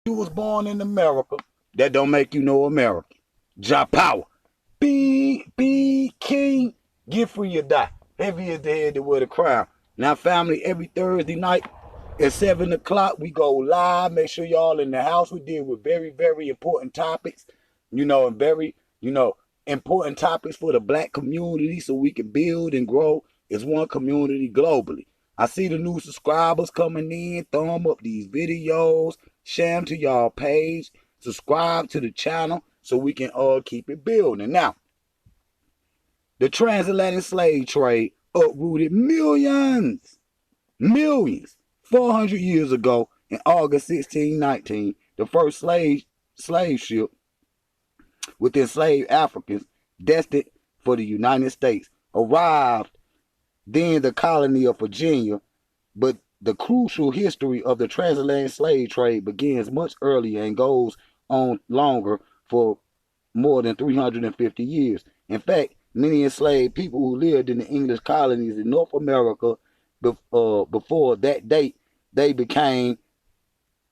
You was born in America, that don't make you no American. Job power. Be king, get free or die. Heavy is the head that wear the crown. Now, family, every Thursday night at 7 o'clock, we go live. Make sure y'all in the house. We deal with very, very important topics, and very, important topics for the black community so we can build and grow as one community globally. I see the new subscribers coming in. Thumb up these videos. Share them to y'all page. Subscribe to the channel so we can all keep it building. Now, the transatlantic slave trade uprooted millions, 400 years ago in August 1619. The first slave ship with enslaved Africans destined for the United States arrived then the colony of Virginia, but the crucial history of the transatlantic slave trade begins much earlier and goes on longer for more than 350 years. In fact, many enslaved people who lived in the English colonies in North America before that date, they came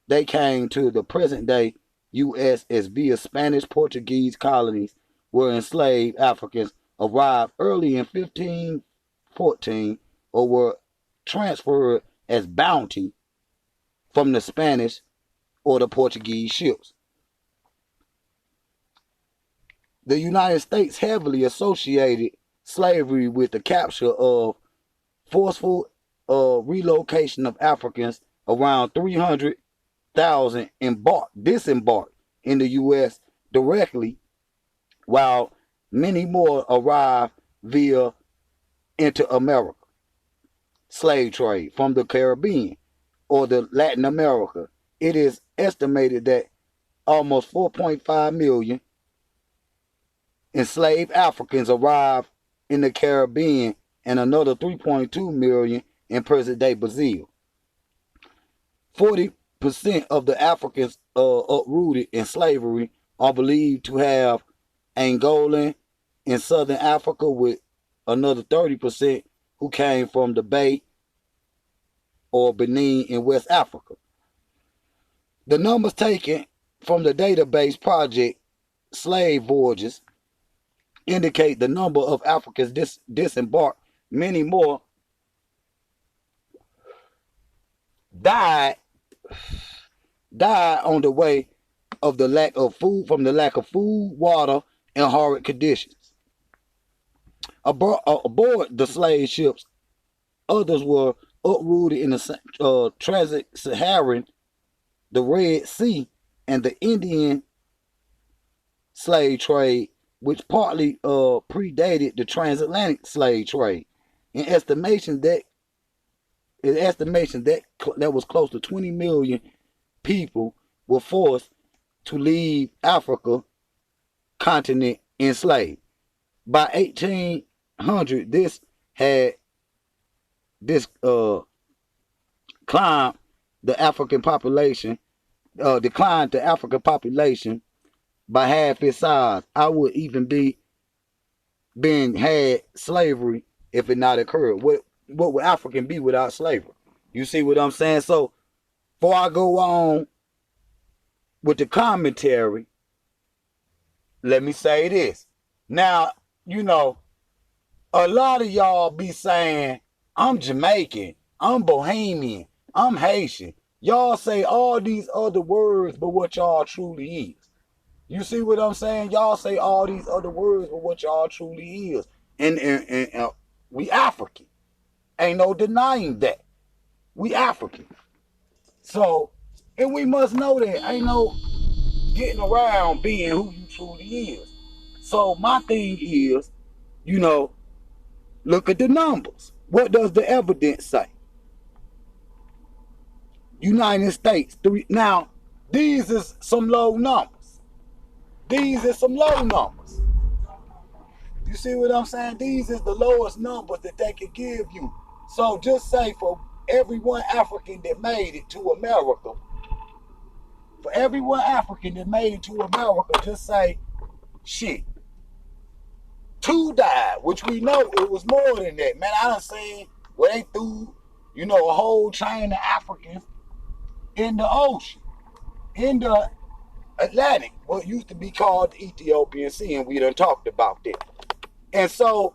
to the present day U.S. as via Spanish Portuguese colonies where enslaved Africans arrived early in 1514 or were transferred as bounty from the Spanish or the Portuguese ships. The United States heavily associated slavery with the capture of forceful relocation of Africans. Around 300,000 disembarked in the U.S. directly, while many more arrived via into America. Slave trade from the Caribbean or the Latin America. It is estimated that almost 4.5 million enslaved Africans arrived in the Caribbean and another 3.2 million in present-day Brazil. 40% of the Africans uprooted in slavery are believed to have Angolan in southern Africa, with another 30% who came from the Bay or Benin in West Africa. The numbers taken from the database project Slave Voyages indicate the number of Africans disembarked. Many more died on the way of the lack of food, from the lack of food, water, and horrid conditions. Aboard the slave ships, others were uprooted in the Trans-Saharan, the Red Sea, and the Indian slave trade, which partly predated the transatlantic slave trade. In estimation that was close to 20 million people were forced to leave Africa continent enslaved. By 1800, this declined the African population by half its size. I would even be been had slavery if it not occurred. What would African be without slavery? You see what I'm saying? So before I go on with the commentary, let me say this. Now, a lot of y'all be saying, I'm Jamaican, I'm Bohemian, I'm Haitian. Y'all say all these other words, but what y'all truly is. You see what I'm saying? Y'all say all these other words, but what y'all truly is. And we African. Ain't no denying that. We African. So, and we must know that. Ain't no getting around being who you truly is. So my thing is, look at the numbers. What does the evidence say? United States, 3. Now, these is some low numbers. These are some low numbers. You see what I'm saying? These is the lowest numbers that they can give you. So just say for every one African that made it to America, just say, shit, 2 died, which we know it was more than that. Man, I done seen where they threw, a whole train of Africans in the ocean. in the Atlantic, what used to be called the Ethiopian Sea, and we done talked about that. And so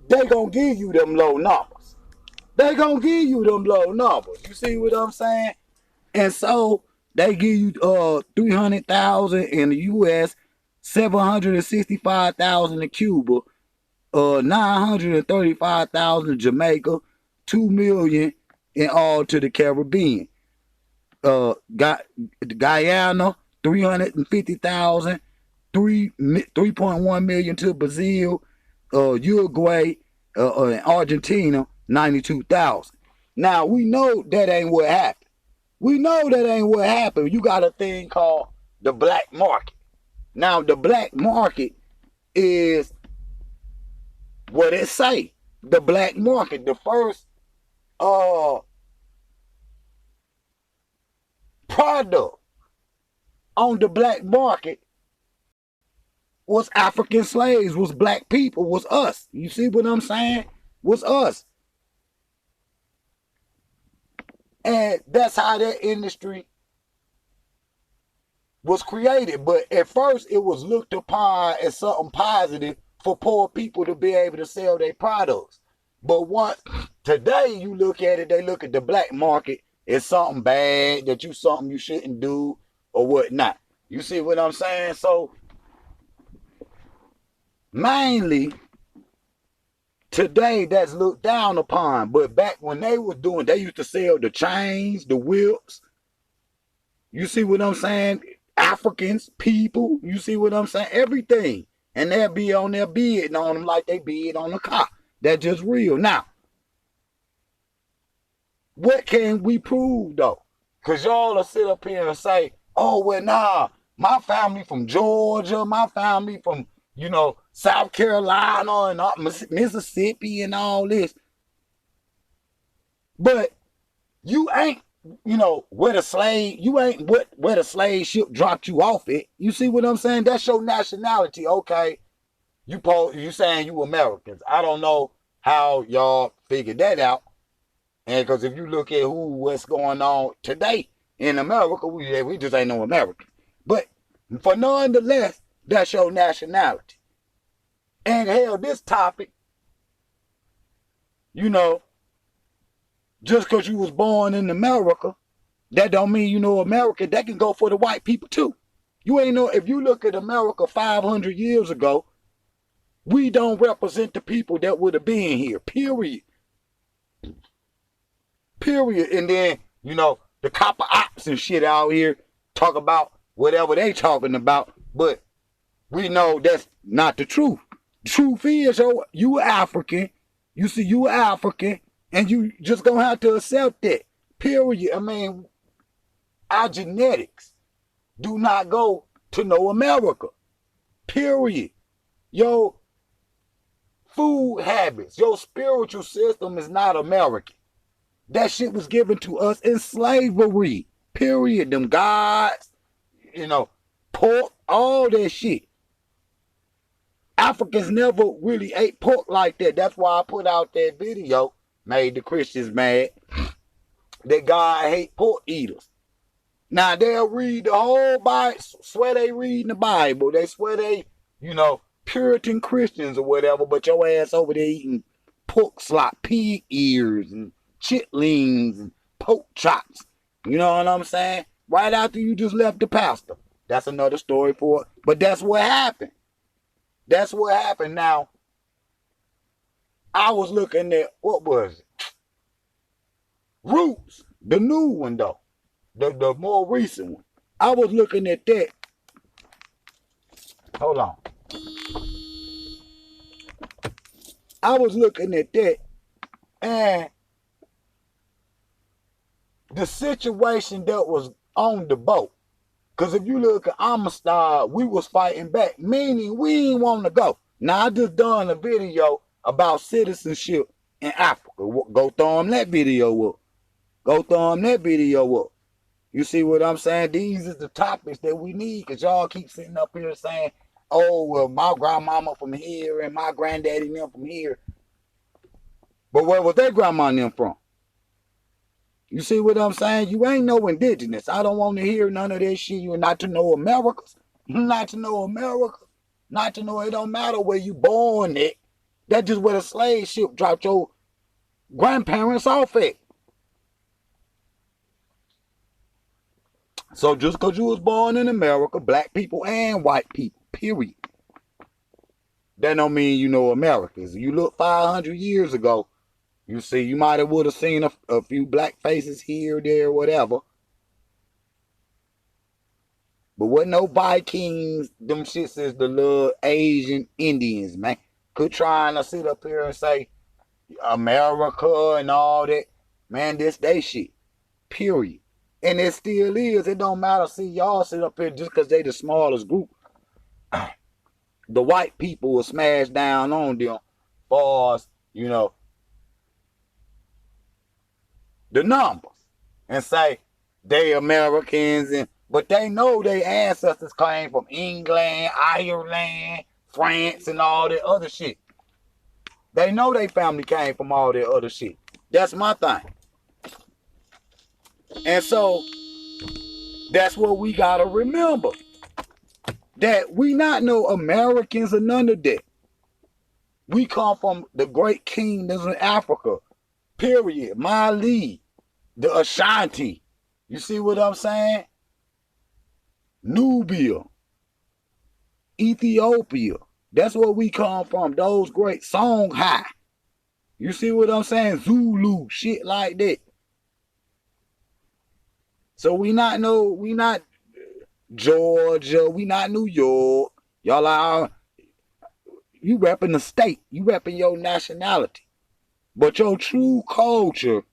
they gonna give you them low numbers. They gonna give you them low numbers. You see what I'm saying? And so they give you 300,000 in the U.S., 765,000 in Cuba, 935,000 in Jamaica, 2 million in all to the Caribbean. Guyana, 350,000, 3.1 million to Brazil, Uruguay, and Argentina, 92,000. Now we know that ain't what happened. We know that ain't what happened. You got a thing called the black market. Now the black market is what it say. The black market, the first product on the black market was African slaves, was black people, was us. You see what I'm saying? Was us. And that's how that industry was created. But at first it was looked upon as something positive for poor people to be able to sell their products. But once today you look at it, they look at the black market as something bad, that something you shouldn't do or whatnot. You see what I'm saying? So mainly today that's looked down upon. But back when they were doing, they used to sell the chains, the whips. You see what I'm saying? Africans, people, you see what I'm saying? Everything. And they'll be on there bidding on them like they bid on a car. That's just real. Now, what can we prove though? Because y'all will sit up here and say, oh, well, nah, my family from Georgia, my family from, South Carolina and Mississippi and all this. But you ain't, where the slave, you ain't where the slave ship dropped you off at. You see what I'm saying? That's your nationality. Okay. You saying you Americans. I don't know how y'all figured that out. And because if you look at what's going on today in America, we just ain't no Americans. But for nonetheless, that's your nationality. And hell, this topic, just because you was born in America, that don't mean you know America. That can go for the white people too. You ain't know, if you look at America 500 years ago, we don't represent the people that would have been here, period. Period. And then, the copper ops and shit out here talk about whatever they talking about, but we know that's not the truth. The truth is, you African, you African, and you just gonna have to accept that. Period. I mean, our genetics do not go to no America. Period. Your food habits, your spiritual system is not American. That shit was given to us in slavery. Period. Them gods, pork, all that shit. Africans never really ate pork like that. That's why I put out that video, made the Christians mad, that God hate pork eaters. Now they'll read the whole Bible, swear they reading the Bible. They swear they, Puritan Christians or whatever, but your ass over there eating pork slop, pig ears, and chitlins, and pork chops. You know what I'm saying? Right after you just left the pastor. That's another story for it. But that's what happened. That's what happened. Now, I was looking at, what was it? Roots, the new one though. The more recent one. I was looking at that. Hold on. I was looking at that, and the situation that was on the boat. Because if you look at Amistad, we was fighting back, meaning we ain't want to go. Now, I just done a video about citizenship in Africa. Go throw them that video up. Go throw them that video up. You see what I'm saying? These is the topics that we need, because y'all keep sitting up here saying, oh, well, my grandmama from here and my granddaddy and them from here. But where was their grandma and them from? You see what I'm saying? You ain't no indigenous. I don't want to hear none of this shit. You're not to know Americas. Not to know America. Not to know it don't matter where you born at. That's just where the slave ship dropped your grandparents off at. So just because you was born in America, black people and white people, period. That don't mean you know Americans. You look 500 years ago, you see, you might have would have seen a few black faces here, there, whatever. But what no Vikings, them shits is the little Asian Indians, man. Quit trying to sit up here and say America and all that. Man, this they shit. Period. And it still is. It don't matter. See, y'all sit up here just because they the smallest group. The white people will smash down on them far as, you know, the numbers. And say they Americans, but they know their ancestors came from England, Ireland, France, and all that other shit. They know their family came from all that other shit. That's my thing. And so that's what we gotta remember. That we not no Americans or none of that. We come from the great kingdoms in Africa. Period. Mali, the Ashanti. You see what I'm saying? Nubia, Ethiopia. That's where we come from. Those great Songhai. You see what I'm saying? Zulu, shit like that. So we not Georgia, we not New York. Y'all are, you repping the state. You repping your nationality. But your true culture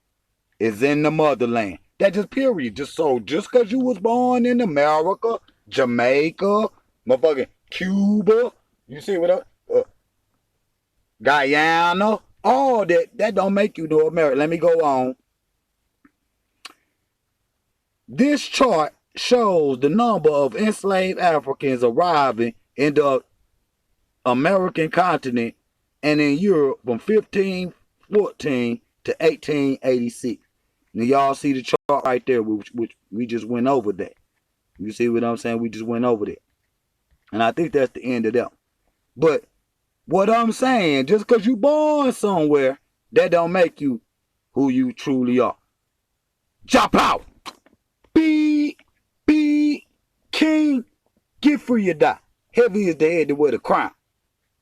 is in the motherland. That just period. Just because you was born in America, Jamaica, motherfucking Cuba, you see what Guyana, all that don't make you no American. Let me go on. This chart shows the number of enslaved Africans arriving in the American continent and in Europe from 1514 to 1886. Now y'all see the chart right there, which we just went over that. You see what I'm saying? We just went over that. And I think that's the end of that. But what I'm saying, just because you born somewhere, that don't make you who you truly are. Chop out! Be king, get free or die. Heavy is the head to wear the crown.